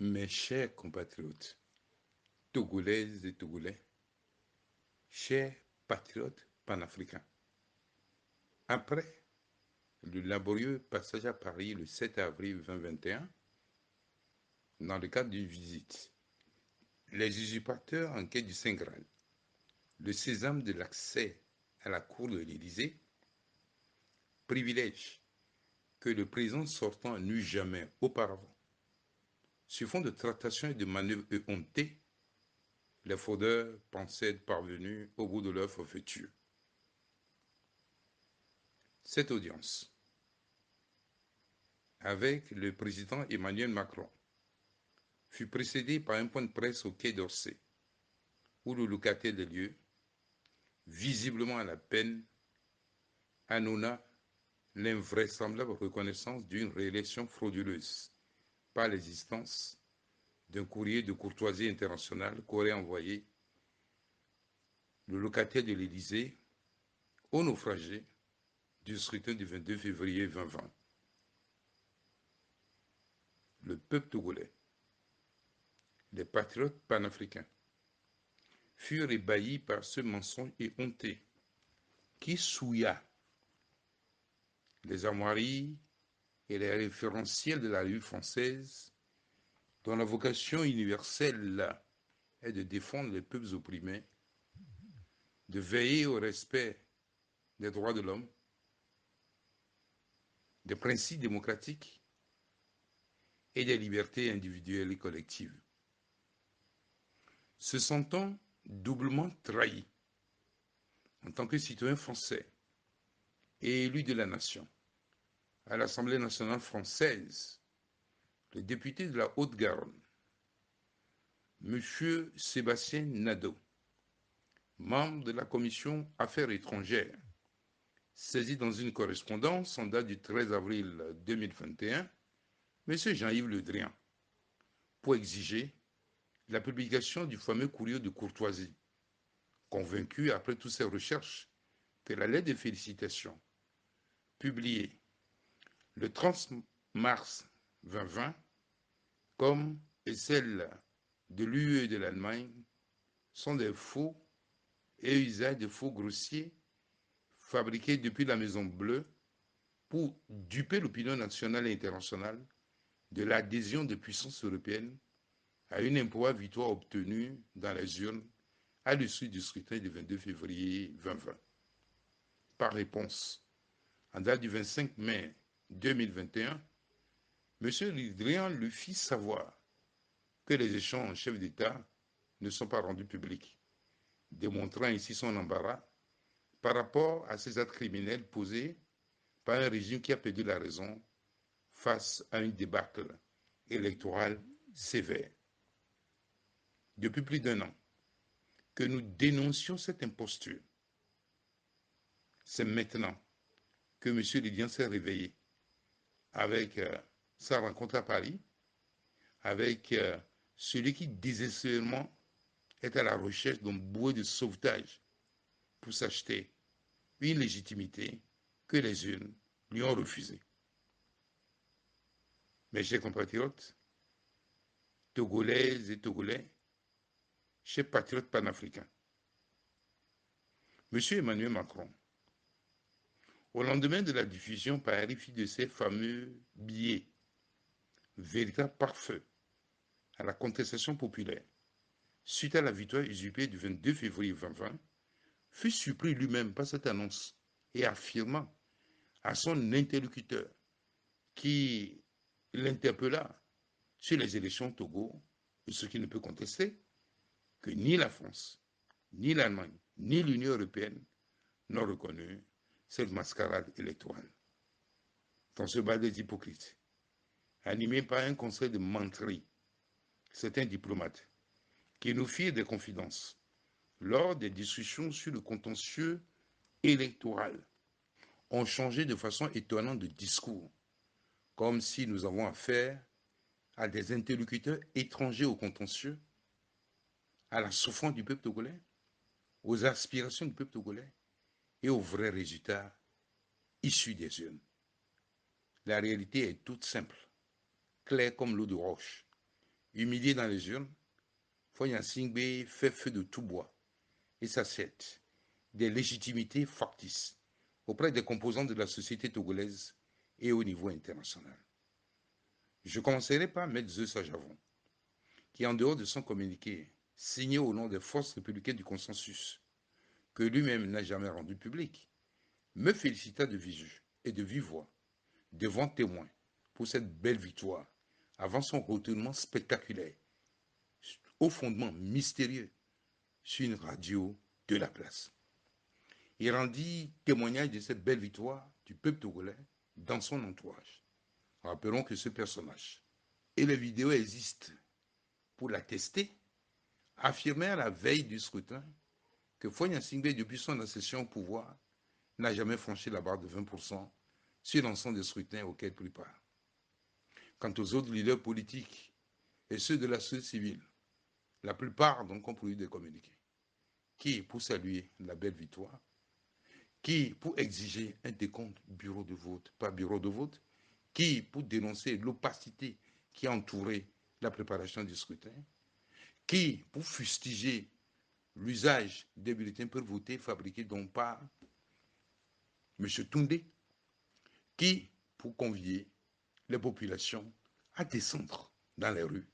Mes chers compatriotes, Togolaises et Togolais, chers patriotes panafricains, après le laborieux passage à Paris le 7 avril 2021, dans le cadre d'une visite, les usurpateurs en quête du Saint Graal, le sésame de l'accès à la cour de l'Élysée, privilège que le président sortant n'eut jamais auparavant. Sur fond de tractations et de manœuvres éhontées, les fraudeurs pensaient être parvenus au bout de leur forfaiture. Cette audience, avec le président Emmanuel Macron, fut précédée par un point de presse au Quai d'Orsay, où le locataire des lieux, visiblement à la peine, annonna l'invraisemblable reconnaissance d'une réélection frauduleuse par l'existence d'un courrier de courtoisie internationale qu'aurait envoyé le locataire de l'Élysée aux naufragés du scrutin du 22 février 2020. Le peuple togolais, les patriotes panafricains, furent ébahis par ce mensonge éhonté qui souilla les armoiries et les référentiels de la rue française, dont la vocation universelle est de défendre les peuples opprimés, de veiller au respect des droits de l'homme, des principes démocratiques et des libertés individuelles et collectives. Se sentant doublement trahi en tant que citoyen français et élu de la nation à l'Assemblée nationale française, le député de la Haute-Garonne, M. Sébastien Nadeau, membre de la commission Affaires étrangères, saisi dans une correspondance en date du 13 avril 2021, M. Jean-Yves Le Drian, pour exiger la publication du fameux courrier de courtoisie, convaincu après toutes ses recherches que la lettre de félicitations publiée le 30 mars 2020, comme et celle de l'UE et de l'Allemagne, sont des faux et usage de faux grossiers fabriqués depuis la Maison Bleue pour duper l'opinion nationale et internationale de l'adhésion des puissances européennes à une improbable victoire obtenue dans les urnes à l'issue du scrutin du 22 février 2020. Par réponse, en date du 25 mai 2021, M. Le Drian lui fit savoir que les échanges chefs d'État ne sont pas rendus publics, démontrant ainsi son embarras par rapport à ces actes criminels posés par un régime qui a perdu la raison face à une débâcle électorale sévère. Depuis plus d'1 an que nous dénoncions cette imposture. C'est maintenant que M. Le Drian s'est réveillé avec sa rencontre à Paris, avec celui qui désespérément est à la recherche d'un bouée de sauvetage pour s'acheter une légitimité que les urnes lui ont refusée. Mes chers compatriotes, Togolaises et Togolais, chers patriotes panafricains, M. Emmanuel Macron, au lendemain de la diffusion par RFI de ces fameux billets, véritable pare-feu à la contestation populaire, suite à la victoire usurpée du 22 février 2020, fut surpris lui-même par cette annonce et affirmant à son interlocuteur qui l'interpella sur les élections au Togo, ce qui ne peut contester, que ni la France, ni l'Allemagne, ni l'Union européenne n'ont reconnu cette mascarade électorale. Dans ce bal des hypocrites, animé par un conseil de menterie, certains diplomates qui nous firent des confidences lors des discussions sur le contentieux électoral ont changé de façon étonnante de discours, comme si nous avons affaire à des interlocuteurs étrangers au contentieux, à la souffrance du peuple togolais, aux aspirations du peuple togolais et aux vrais résultats issus des urnes. La réalité est toute simple, claire comme l'eau de roche. Humilié dans les urnes, Fonya Singbe fait feu de tout bois et s'assiette des légitimités factices auprès des composants de la société togolaise et au niveau international. Je commencerai par M. Sajavon, qui, en dehors de son communiqué, signé au nom des forces républicaines du consensus, que lui-même n'a jamais rendu public, me félicita de visu et de vive voix, devant témoins, pour cette belle victoire, avant son retournement spectaculaire, au fondement mystérieux, sur une radio de la place. Il rendit témoignage de cette belle victoire du peuple togolais dans son entourage. Rappelons que ce personnage, et les vidéos existent pour l'attester, affirmait à la veille du scrutin que Fonya Singbe, depuis son accession au pouvoir, n'a jamais franchi la barre de 20% sur l'ensemble des scrutins auxquels il prit part. Quant aux autres leaders politiques et ceux de la société civile, la plupart donc ont produit des communiqués. Qui pour saluer la belle victoire, qui pour exiger un décompte bureau de vote par bureau de vote, qui pour dénoncer l'opacité qui a entouré la préparation du scrutin, qui pour fustiger l'usage des bulletins pour voter fabriqués donc par M. Toundé, qui pour convier les populations à descendre dans les rues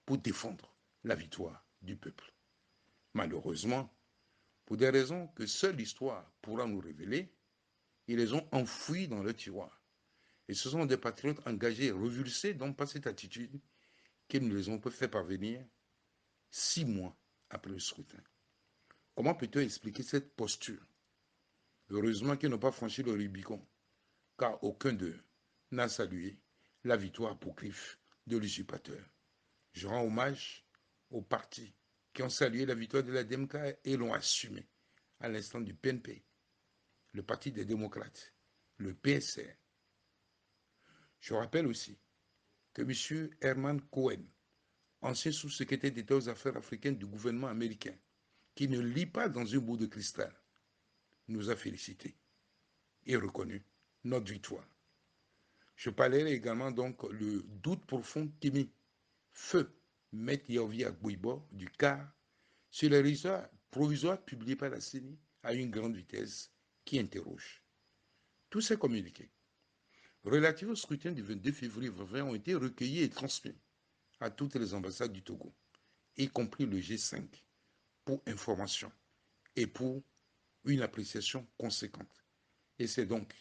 pour défendre la victoire du peuple. Malheureusement, pour des raisons que seule l'histoire pourra nous révéler, ils les ont enfouis dans le tiroir. Et ce sont des patriotes engagés et revulsés donc par cette attitude qu'ils nous les ont fait parvenir 6 mois après le scrutin. Comment peut-on expliquer cette posture? Heureusement qu'ils n'ont pas franchi le Rubicon, car aucun d'eux n'a salué la victoire apocryphe de l'usurpateur. Je rends hommage aux partis qui ont salué la victoire de la DMK et l'ont assumé, à l'instant du PNP, le Parti des démocrates, le PSR. Je rappelle aussi que M. Herman Cohen, ancien sous-secrétaire d'État aux affaires africaines du gouvernement américain, qui ne lit pas dans une boule de cristal, nous a félicités et reconnu notre victoire. Je parlerai également donc le doute profond qui mit feu M. Yaovi Agbouibo du CAR sur les résultats provisoires publiés par la CENI à une grande vitesse qui interroge. Tous ces communiqués relatifs au scrutin du 22 février 2020 ont été recueillis et transmis à toutes les ambassades du Togo, y compris le G5, pour information et pour une appréciation conséquente. Et c'est donc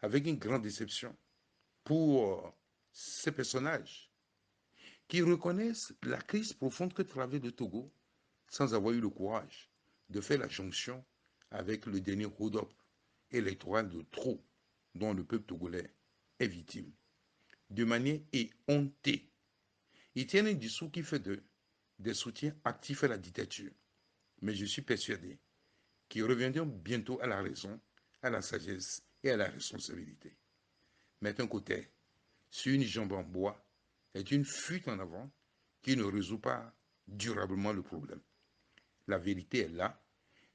avec une grande déception pour ces personnages qui reconnaissent la crise profonde que traverse le Togo sans avoir eu le courage de faire la jonction avec le dernier hold-up électoral de trop dont le peuple togolais est victime. De manière éhontée, ils tiennent un discours qui fait d'eux des soutiens actifs à la dictature. Mais je suis persuadé qu'ils reviendront bientôt à la raison, à la sagesse et à la responsabilité. Mettre un côté sur une jambe en bois est une fuite en avant qui ne résout pas durablement le problème. La vérité est là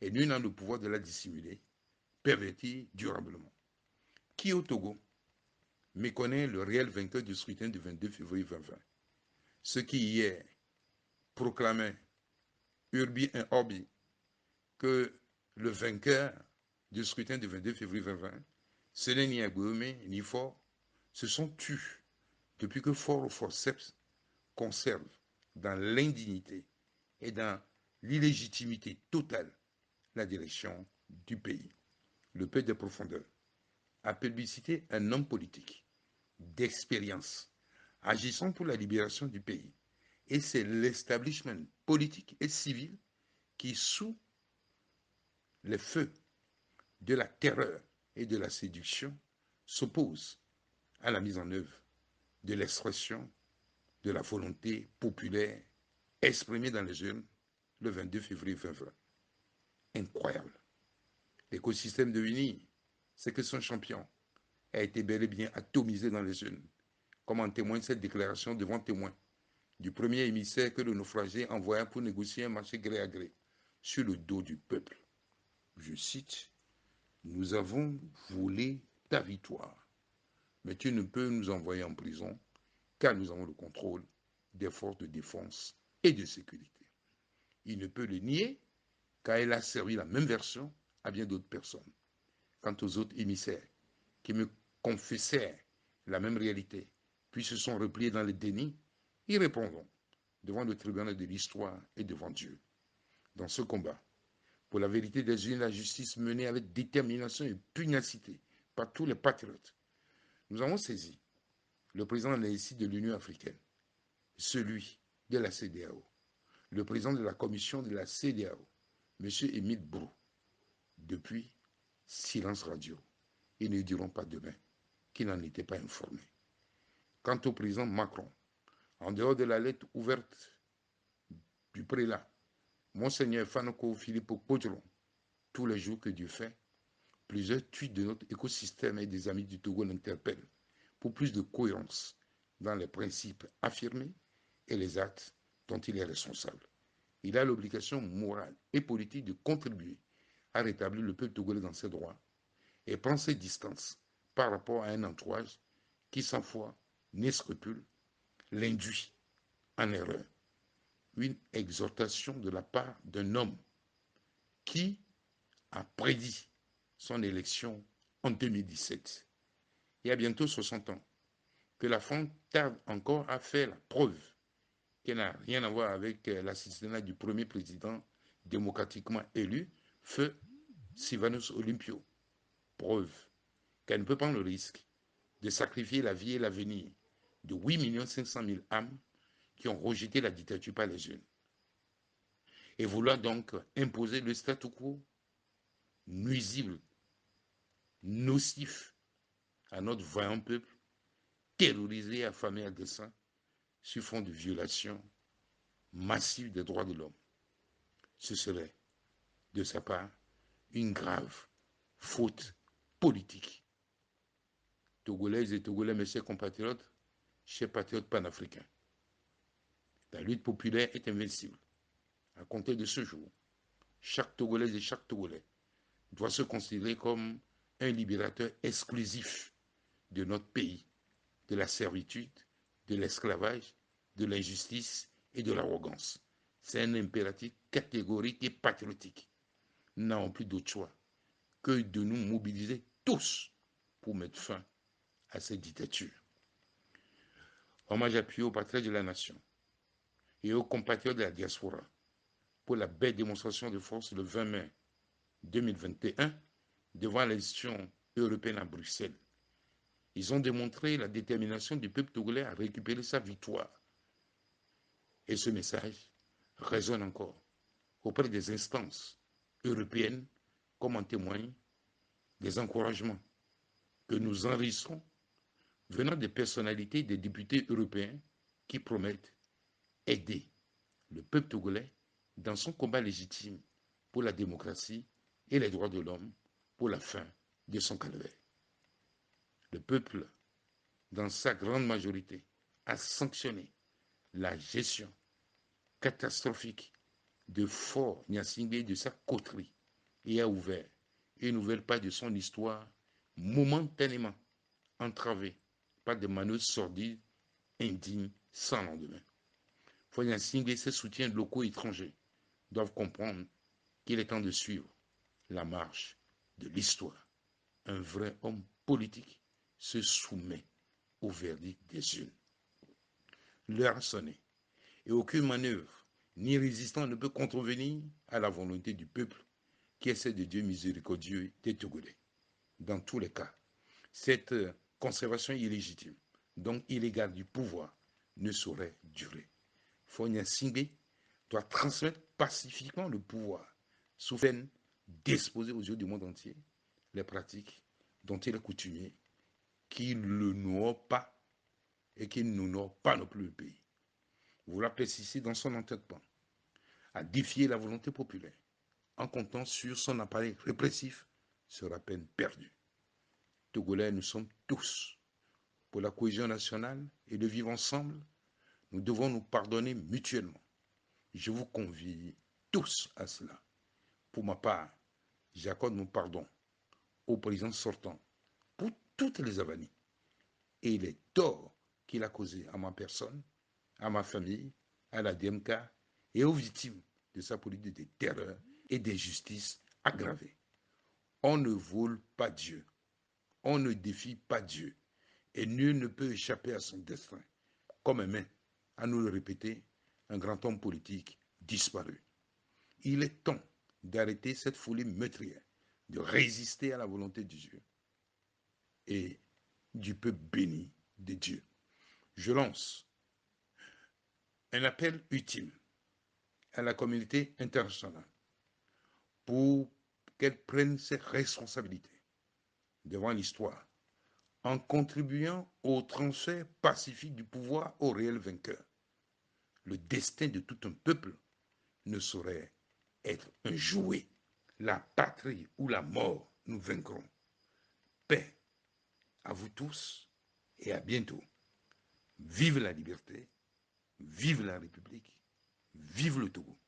et nul n'a le pouvoir de la dissimuler, pervertir durablement. Qui au Togo méconnaît le réel vainqueur du scrutin du 22 février 2020? Ceux qui hier proclamaient Urbi et Orbi que le vainqueur du scrutin du 22 février 2020, ce n'est ni Agboume ni Fort, se sont tus depuis que Fort ou Forceps conserve dans l'indignité et dans l'illégitimité totale la direction du pays. Le peuple des profondeurs a publicité un homme politique d'expérience agissant pour la libération du pays. Et c'est l'establishment politique et civil qui, sous les feux de la terreur et de la séduction, s'oppose à la mise en œuvre de l'expression de la volonté populaire exprimée dans les urnes le 22 février 2020. Incroyable. L'écosystème de Uni, c'est que son champion a été bel et bien atomisé dans les urnes, comme en témoigne cette déclaration devant témoins du premier émissaire que le naufragé envoya pour négocier un marché gré à gré sur le dos du peuple. Je cite, « Nous avons volé ta victoire, mais tu ne peux nous envoyer en prison car nous avons le contrôle des forces de défense et de sécurité. » Il ne peut le nier car il a servi la même version à bien d'autres personnes. Quant aux autres émissaires qui me confessèrent la même réalité, puis se sont repliés dans le déni, ils répondront devant le tribunal de l'histoire et devant Dieu. Dans ce combat, pour la vérité des urnes, la justice menée avec détermination et pugnacité par tous les patriotes, nous avons saisi le président de l'Union africaine, celui de la CEDEAO, le président de la commission de la CEDEAO, M. Émile Brou. Depuis, silence radio. Ils ne diront pas demain qu'ils n'en étaient pas informés. Quant au président Macron, en dehors de la lettre ouverte du prélat, Monseigneur Fanoko Philippe Podron, tous les jours que Dieu fait, plusieurs tweets de notre écosystème et des amis du Togo l'interpellent pour plus de cohérence dans les principes affirmés et les actes dont il est responsable. Il a l'obligation morale et politique de contribuer à rétablir le peuple togolais dans ses droits et prend ses distances par rapport à un entourage qui, sans foi ni scrupule, l'induit en erreur. Une exhortation de la part d'un homme qui a prédit son élection en 2017. Il y a bientôt 60 ans que la France tarde encore à faire la preuve qu'elle n'a rien à voir avec l'assassinat du premier président démocratiquement élu, feu Sylvanus Olympio. Preuve qu'elle ne peut prendre le risque de sacrifier la vie et l'avenir de 8 500 000 âmes qui ont rejeté la dictature par les urnes. Et vouloir donc imposer le statu quo nuisible, nocif à notre vaillant peuple, terrorisé et affamé à dessein, sur fond de violation massive des droits de l'homme. Ce serait, de sa part, une grave faute politique. Togolaises et Togolais, mes chers compatriotes, chers patriotes panafricains, la lutte populaire est invincible. À compter de ce jour, chaque Togolaise et chaque Togolais doit se considérer comme un libérateur exclusif de notre pays, de la servitude, de l'esclavage, de l'injustice et de l'arrogance. C'est un impératif catégorique et patriotique. Nous n'avons plus d'autre choix que de nous mobiliser tous pour mettre fin à cette dictature. Hommage appuyé aux patriotes de la nation et aux compatriotes de la diaspora pour la belle démonstration de force le 20 mai 2021 devant l'institution européenne à Bruxelles. Ils ont démontré la détermination du peuple togolais à récupérer sa victoire. Et ce message résonne encore auprès des instances européennes, comme en témoignent des encouragements que nous enregistrons venant des personnalités des députés européens qui promettent aider le peuple togolais dans son combat légitime pour la démocratie et les droits de l'homme pour la fin de son calvaire. Le peuple, dans sa grande majorité, a sanctionné la gestion catastrophique de Fort Gnassingbé et de sa coterie et a ouvert une nouvelle page de son histoire momentanément entravée par des manœuvres sordides, indignes, sans lendemain. Fort Gnassingbé et ses soutiens locaux et étrangers doivent comprendre qu'il est temps de suivre la marche de l'histoire. Un vrai homme politique se soumet au verdict des urnes. L'heure a sonné et aucune manœuvre ni résistant ne peut contrevenir à la volonté du peuple qui est celle de Dieu miséricordieux des Togolais. Dans tous les cas, cette conservation illégitime, donc illégale du pouvoir, ne saurait durer. Fogna Singbe doit transmettre pacifiquement le pouvoir sous peine d'exposer aux yeux du monde entier les pratiques dont il est coutumier, qui ne noient pas et qui ne noient pas non plus le pays. Vous l'appelez ici dans son entêtement à défier la volonté populaire en comptant sur son appareil répressif sera peine perdue. Togolais, nous sommes tous pour la cohésion nationale et de vivre ensemble. Nous devons nous pardonner mutuellement. Je vous convie tous à cela. Pour ma part, j'accorde mon pardon au président sortant pour toutes les avanies et les torts qu'il a causés à ma personne, à ma famille, à la DMK et aux victimes de sa politique de terreur et d'injustice aggravée. On ne vole pas Dieu, on ne défie pas Dieu, et nul ne peut échapper à son destin, comme aimait à nous le répéter un grand homme politique disparu. Il est temps d'arrêter cette folie meurtrière, de résister à la volonté de Dieu et du peuple béni de Dieu. Je lance un appel ultime à la communauté internationale pour qu'elle prenne ses responsabilités devant l'histoire en contribuant au transfert pacifique du pouvoir au réel vainqueur. Le destin de tout un peuple ne saurait être un jouet. La patrie ou la mort, nous vaincrons. Paix à vous tous et à bientôt. Vive la liberté, vive la République, vive le Togo.